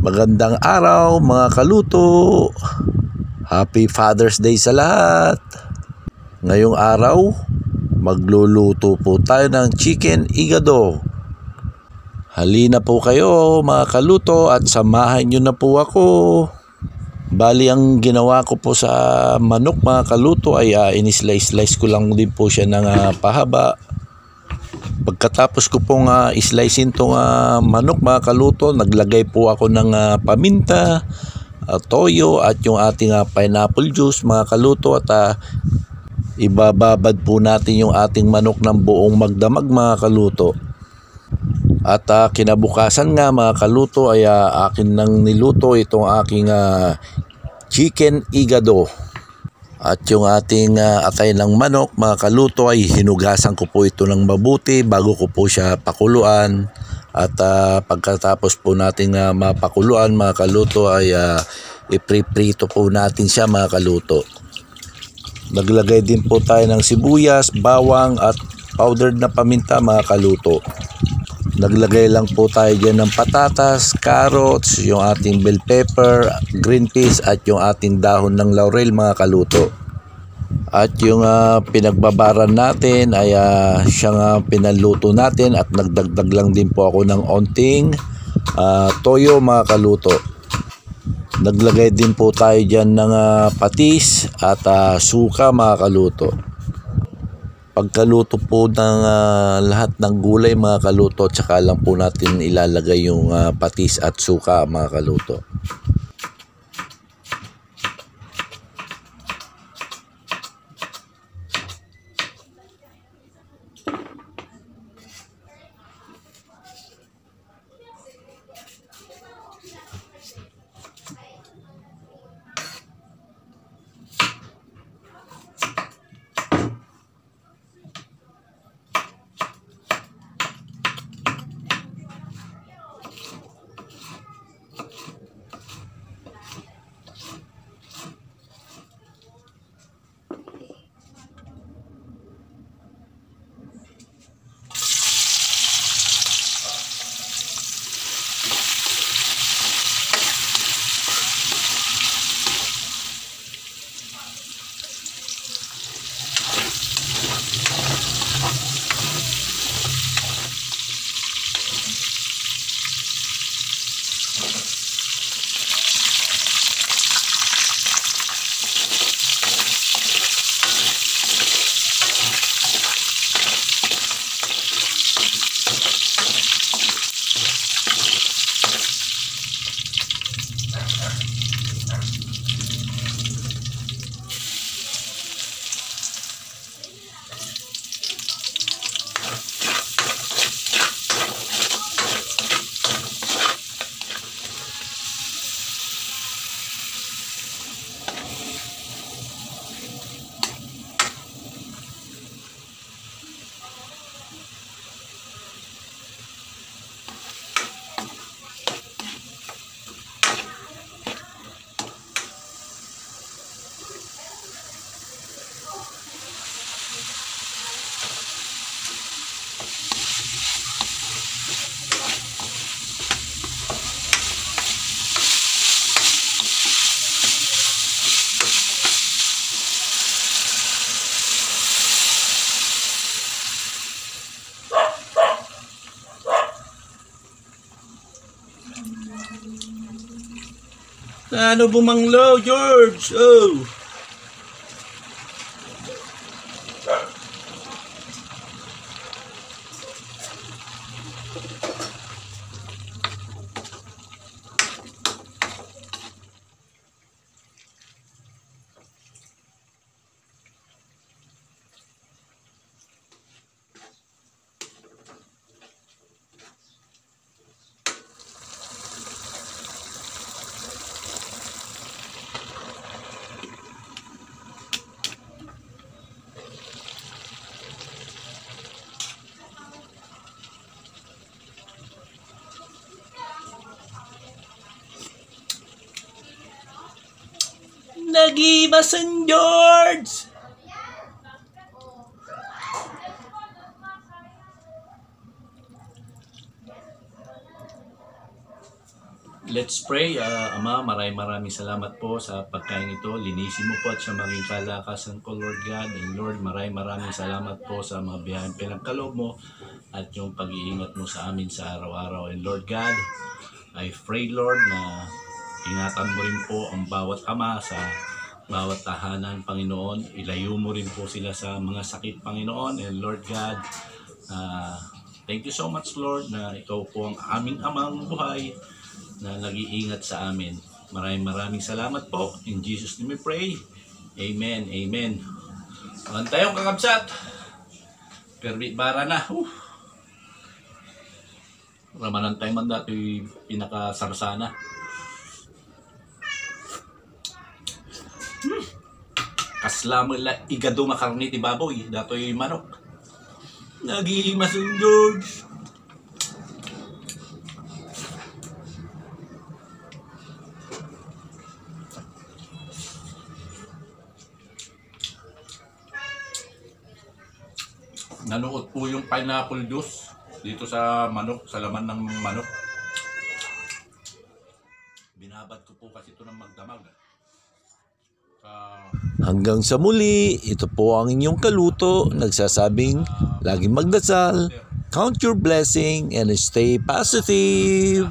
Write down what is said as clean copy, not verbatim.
Magandang araw mga kaluto. Happy Father's Day sa lahat. Ngayong araw, magluluto po tayo ng chicken igado. Halina po kayo mga kaluto at samahan nyo na po ako. Bali ang ginawa ko po sa manok mga kaluto ay in-slice ko lang din po siya ng pahaba. Pagkatapos ko pong slicein itong manok mga kaluto, naglagay po ako ng paminta, toyo at yung ating pineapple juice mga kaluto at ibababad po natin yung ating manok ng buong magdamag mga kaluto. At kinabukasan nga mga kaluto ay akin nang niluto itong aking chicken igado. At yung ating atay ng manok mga kaluto ay hinugasan ko po ito ng mabuti bago ko po siya pakuluan. At pagkatapos po natin mapakuluan mga kaluto ay ipriprito po natin siya mga kaluto. Naglagay din po tayo ng sibuyas, bawang at powdered na paminta mga kaluto. Naglagay lang po tayo dyan ng patatas, carrots, yung ating bell pepper, green peas at yung ating dahon ng laurel mga kaluto. At yung pinagbabaran natin ay siyang pinaluto natin at nagdagdag lang din po ako ng onting toyo mga kaluto. Naglagay din po tayo dyan ng patis at suka mga kaluto. Pagkaluto po ng lahat ng gulay mga kaluto, tsaka lang po natin ilalagay yung patis at suka mga kaluto. Ano bumanglo, George? Oh! Nag-iba St. George! Let's pray. Ama, maraming salamat po sa pagkain ito. Linisin mo po at siya maging kalakasan ko, Lord God. And Lord, maraming salamat po sa mga biyayang pinagkaloob mo at yung pag-iingat mo sa amin sa araw-araw. And Lord God, I pray, Lord, na ingatan mo rin po ang bawat ama sa bawat tahanan, Panginoon. Ilayo mo rin po sila sa mga sakit, Panginoon. And Lord God, thank you so much, Lord, na ikaw po ang aming amang buhay na nag-iingat sa amin. Maraming salamat po. In Jesus' name we pray. Amen. Amen. Ang tayong kakabsat. Permit bara na. Ramanan tayo man dati pinakasarsana. Kaslamang igado makarni ti baboy. Dato'y manok. Nag-iimas yung George. Nanuot po yung pineapple juice dito sa manok, sa laman ng manok. Binabad ko po kasi ito ng magdamag. Hanggang sa muli, ito po ang inyong kaluto, nagsasabing laging magdasal, count your blessing and stay positive.